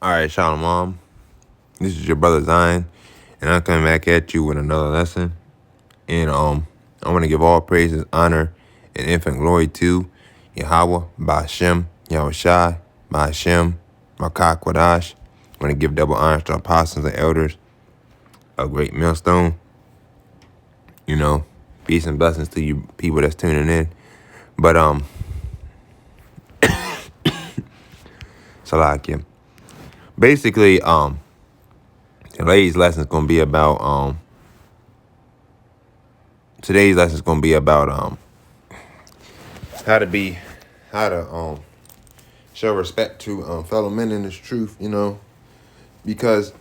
All right, Shalom, Mom. This is your brother Zion, and I'm coming back at you with another lesson. And I want to give all praises, honor, and infinite glory to Yahweh, Ba'Shem, Yahushai, Ba'Shem, Makak Wadash. I want to give double honors to apostles and elders, a great millstone. Peace and blessings to you people that's tuning in. But Salakia. Basically, today's lesson is gonna be about how to show respect to fellow men in this truth, because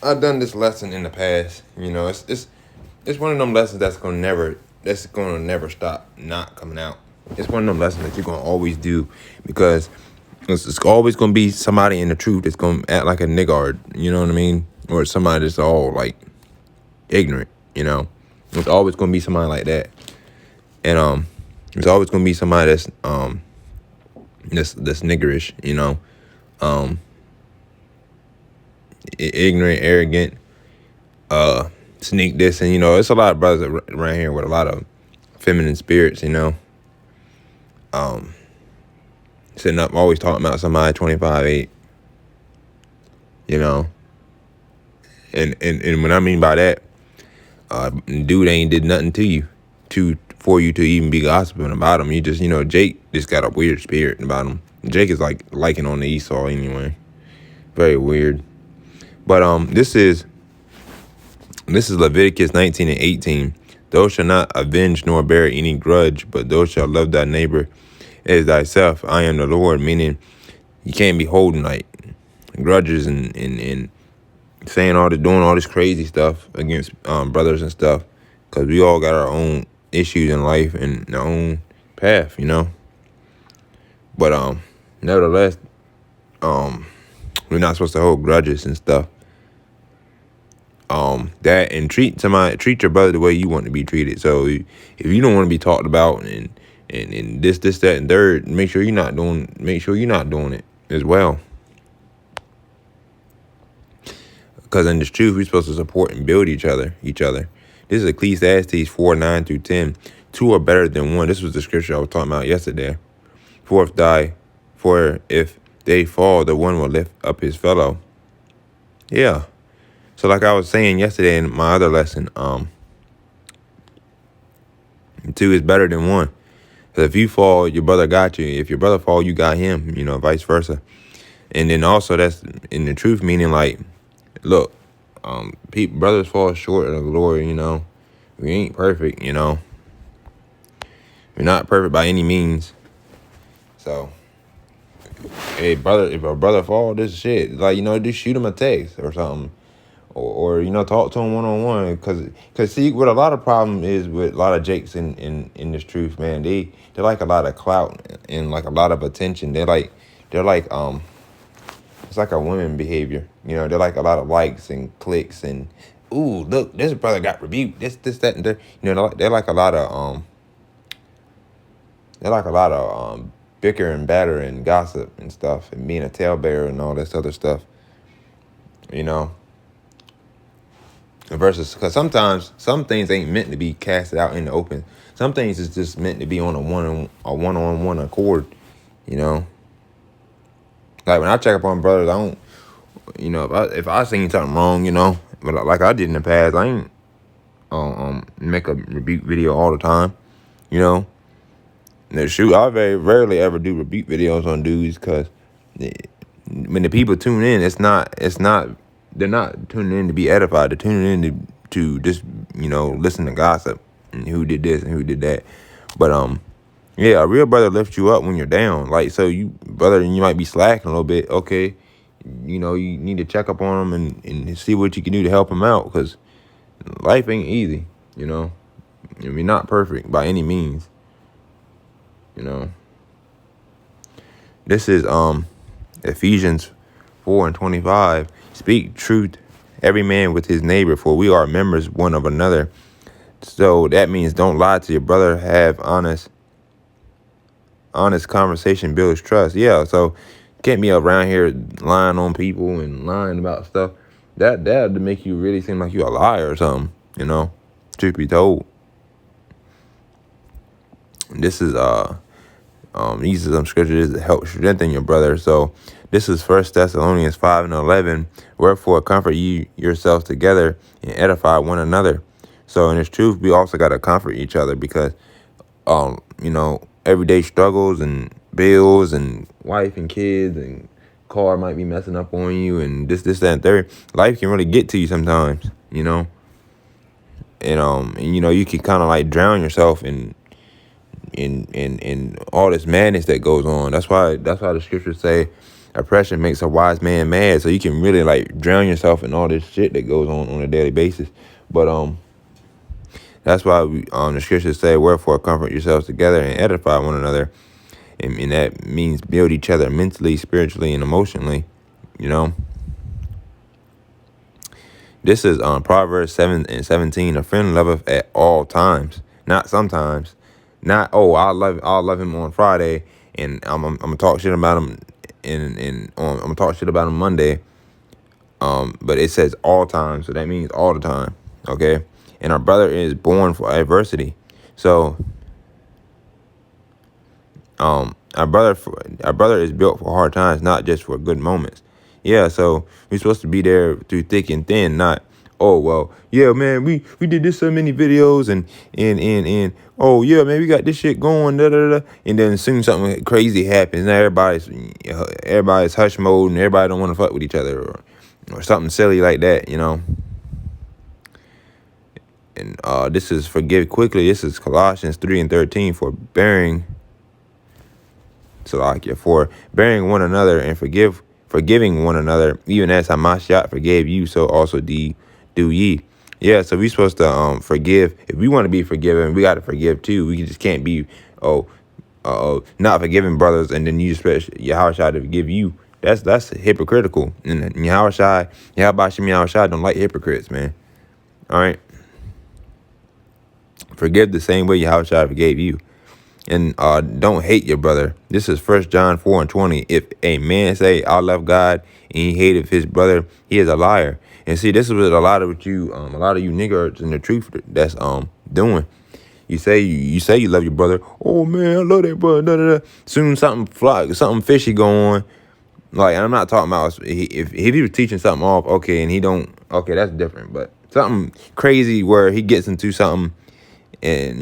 I've done this lesson in the past. It's one of them lessons that's gonna never stop not coming out. It's one of them lessons that you're gonna always do, because it's always gonna be somebody in the truth that's gonna act like a niggard, you know what I mean? Or somebody that's all like ignorant, It's always gonna be somebody like that. And there's always gonna be somebody that's niggerish, ignorant, arrogant, sneak this, and it's a lot of brothers around here with a lot of feminine spirits, sitting up always talking about somebody 25-8, and what I mean by that, dude ain't did nothing to you for you to even be gossiping about him. You just, Jake just got a weird spirit about him. Jake is like liking on the Esau anyway. Very weird. But this is Leviticus 19:18. Thou shalt not avenge nor bear any grudge, but thou shalt love thy neighbor as thyself. I am the Lord. Meaning, you can't be holding like grudges and doing all this crazy stuff against brothers and stuff, because we all got our own issues in life and our own path, But nevertheless, we're not supposed to hold grudges and stuff. That and treat your brother the way you want to be treated. So if you don't want to be talked about and this, that, and third, make sure you're not doing it as well. Because in this truth, we're supposed to support and build each other. This is Ecclesiastes 4:9-10. Two are better than one. This was the scripture I was talking about yesterday. For if they fall, the one will lift up his fellow. Yeah. So like I was saying yesterday in my other lesson, two is better than one. Because if you fall, your brother got you. If your brother fall, you got him, vice versa. And then also that's in the truth, meaning like, look, brothers fall short of the glory, We ain't perfect, We're not perfect by any means. So, hey, brother, if a brother fall, this shit, like, just shoot him a text or something. Or talk to him one-on-one. Because see, what a lot of problem is with a lot of Jakes in this truth, man, they like a lot of clout and like a lot of attention. They're like it's like a women behavior. They're like a lot of likes and clicks and, ooh, look, this brother got rebuked. This, that, and that. They're like a lot of bicker and batter and gossip and stuff and being a talebearer and all this other stuff. Versus, because sometimes some things ain't meant to be casted out in the open. Some things is just meant to be on a one-on-one accord. Like when I check up on brothers, I don't, if I seen something wrong, but like I did in the past, I ain't make a rebuke video all the time, And shoot, I very rarely ever do rebuke videos on dudes, because when the people tune in, they're not tuning in to be edified. They're tuning in to just, listen to gossip and who did this and who did that. But yeah, a real brother lifts you up when you're down. Like, so you might be slacking a little bit. Okay, you need to check up on them and see what you can do to help them out, because life ain't easy. We're not perfect by any means. This is Ephesians 4:25. Speak truth, every man with his neighbor, for we are members one of another. So that means don't lie to your brother. Have honest conversation builds trust. Yeah, so can't be around here lying on people and lying about stuff. That to make you really seem like you a liar or something, truth be told. This is these are some scriptures to help strengthen your brother. So this is 1 Thessalonians 5:11. Wherefore comfort ye yourselves together and edify one another. So in this truth, we also got to comfort each other because, everyday struggles and bills and wife and kids and car might be messing up on you and this, that, and third. Life can really get to you sometimes, you can kind of like drown yourself in all this madness that goes on. That's why the scriptures say oppression makes a wise man mad. So you can really like drown yourself in all this shit that goes on a daily basis. But that's why the scriptures say, wherefore comfort yourselves together and edify one another. And that means build each other mentally, spiritually, and emotionally, This is Proverbs 7:17. A friend loveth at all times, not sometimes. Not, I'll love him on Friday, and I'm gonna talk shit about him, I'm gonna talk shit about him Monday. But it says all times, so that means all the time. Okay, and our brother is born for adversity, so our brother is built for hard times, not just for good moments. Yeah, so we're supposed to be there through thick and thin, not, oh well, yeah, man, we did this so many videos and oh yeah, man, we got this shit going, da da da, and then soon something crazy happens. Now everybody's hush mode and everybody don't want to fuck with each other or something silly like that, And this is forgive quickly. This is Colossians 3:13 for bearing one another and forgiving one another, even as Hamashiach forgave you, so also do ye. Yeah, so we supposed to forgive. If we want to be forgiven, we got to forgive too. We just can't be not forgiving brothers and then you expect Yahushua to forgive you. That's hypocritical. And Yahushua don't like hypocrites, man. All right, forgive the same way Yahushua forgave you. And don't hate your brother. This is 1 John 4:20. If a man say, I love God, and he hated his brother, he is a liar. And see, this is what a lot of you niggas in the truth that's doing. You say you love your brother. Oh man, I love that brother. Da, da, da. Soon something fishy go on. Like, I'm not talking about if he was teaching something off, okay, and he don't, okay, that's different. But something crazy where he gets into something, and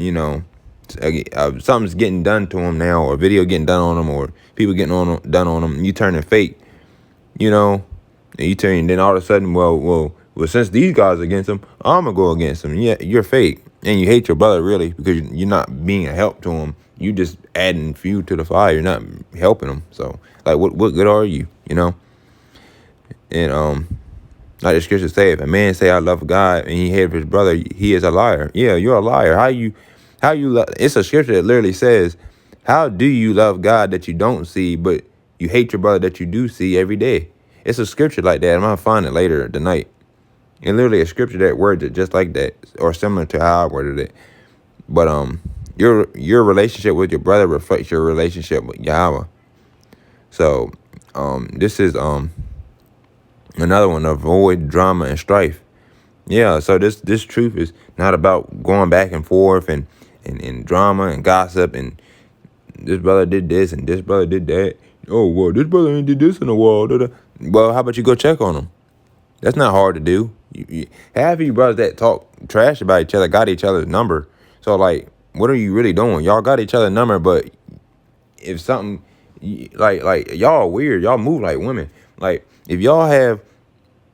something's getting done to him now, or video getting done on him, or people getting done on him. You turning fake, and you turn. Then all of a sudden, well, since these guys are against him, I'm gonna go against him. Yeah, you're fake, and you hate your brother really because you're not being a help to him. You just adding fuel to the fire. You're not helping him. So, like, what good are you? And like the scriptures say, if a man say I love God and he hates his brother, he is a liar. Yeah, you're a liar. How you it's a scripture that literally says, how do you love God that you don't see, but you hate your brother that you do see every day? It's a scripture like that. I'm gonna find it later tonight. And literally a scripture that words it just like that, or similar to how I worded it. But your relationship with your brother reflects your relationship with Yahweh. So this is another one, avoid drama and strife. Yeah, so this truth is not about going back and forth and drama and gossip and this brother did this and this brother did that. Oh, well, this brother ain't did this in a while. Da, da. Well, how about you go check on him? That's not hard to do. Half of you brothers that talk trash about each other got each other's number. So, like, what are you really doing? Y'all got each other's number, but if something, like y'all weird. Y'all move like women. Like, if y'all have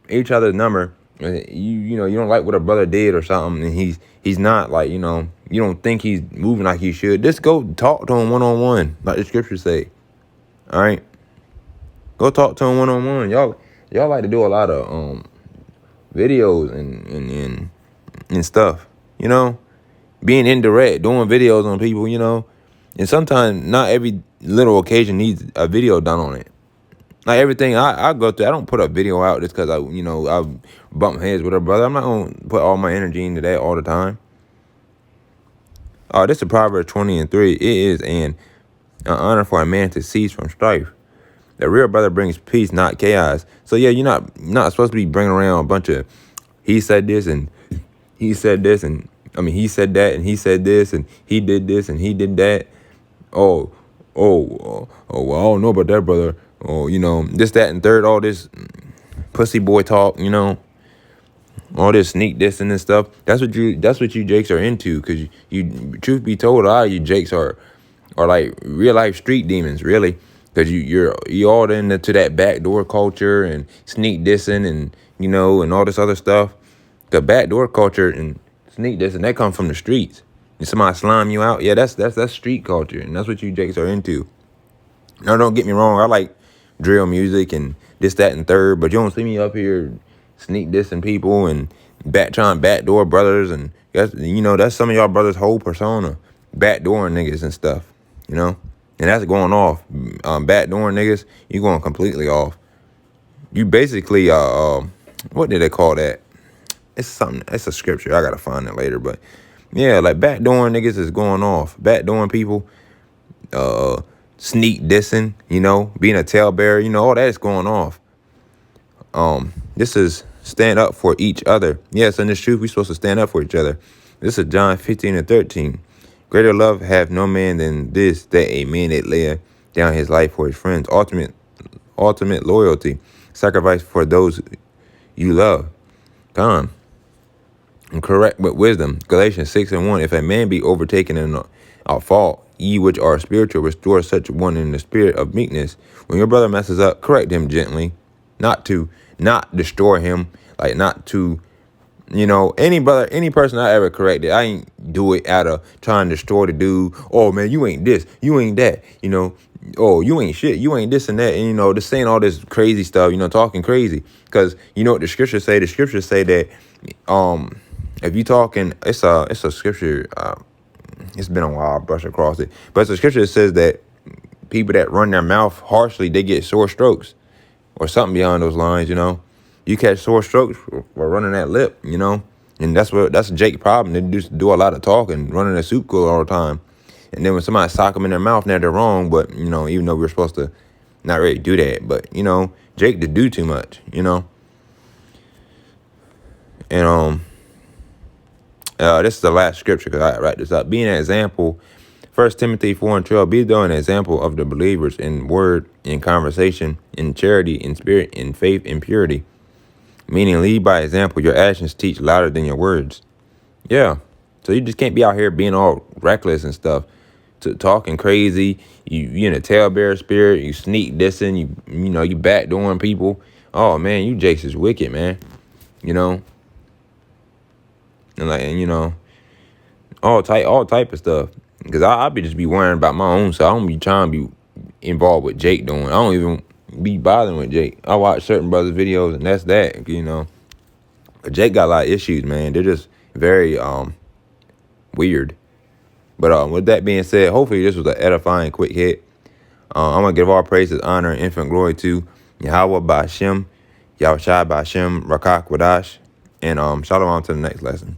each other's number, you don't like what a brother did or something, and he's not like, you don't think he's moving like he should, just go talk to him one-on-one, like the scriptures say. All right, go talk to him one-on-one. Y'all like to do a lot of videos and stuff, being indirect, doing videos on people, and sometimes not every little occasion needs a video done on it. Like everything I go through, I don't put a video out just because I bump heads with a brother. I'm not gonna put all my energy into that all the time. This is Proverbs 20:3. It is an honor for a man to cease from strife. The real brother brings peace, not chaos. So yeah, you're not supposed to be bringing around a bunch of he said this and he said this and he said that and he said this and he did this and he did that. Oh, well, I don't know about that, brother. Oh, this, that, and third, all this pussy boy talk, all this sneak dissing and stuff. That's what you Jakes are into, because you truth be told, a lot of you Jakes are like real life street demons, really, because you're all into that backdoor culture and sneak dissing and and all this other stuff. The backdoor culture and sneak dissing, that comes from the streets. And somebody slime you out, yeah, that's street culture, and that's what you Jakes are into. Now, don't get me wrong, I like drill music and this, that, and third, but you don't see me up here sneak dissing people and trying backdoor brothers, and that's some of y'all brothers' whole persona, backdooring niggas and stuff, and that's going off. Backdooring niggas, you going completely off. You basically, what did they call that? It's a scripture. I gotta find it later, but yeah, like backdooring niggas is going off. Backdooring people, sneak dissing, being a talebearer, all that is going off. This is stand up for each other. Yes, in this truth, we're supposed to stand up for each other. This is John 15:13. Greater love have no man than this, that a man that lay down his life for his friends. Ultimate loyalty, sacrifice for those you love. Come. And correct with wisdom. Galatians 6:1. If a man be overtaken in a fault, ye which are spiritual, restore such one in the spirit of meekness. When your brother messes up, correct him gently, not destroy him, like not to, any person I ever corrected, I ain't do it out of trying to destroy the dude. Oh man, you ain't this, you ain't that, oh, you ain't shit, you ain't this and that, and just saying all this crazy stuff, talking crazy, because what the scriptures say. The scriptures say that, if you talking, it's a scripture. It's been a while, I brushed across it, but it's a scripture that says that people that run their mouth harshly, they get sore strokes, or something beyond those lines. You catch sore strokes for running that lip, and that's Jake's problem. They just do a lot of talking, running a soup cooler all the time, and then when somebody sock them in their mouth, now they're wrong. But even though we're supposed to not really do that, but Jake to do too much, and this is the last scripture, because I write this up. Being an example, 1 Timothy 4:12. Be though an example of the believers in word, in conversation, in charity, in spirit, in faith, in purity. Meaning, lead by example. Your actions teach louder than your words. Yeah. So you just can't be out here being all reckless and stuff, talking crazy. You in a talebearer spirit. You sneak dissing. You backdooring people. Oh man, you Jakes is wicked, man. And all type of stuff. Because I be just be worrying about my own, so I don't be trying to be involved with Jake doing. I don't even be bothering with Jake. I watch certain brothers' videos, and that's that, But Jake got a lot of issues, man. They're just very weird. But with that being said, hopefully this was an edifying quick hit. I'm gonna give all praises, honor, and infinite glory to Yahweh Ba'Shem, Yahushua Ba'Shem, Rakak Wadash, and shalom to the next lesson.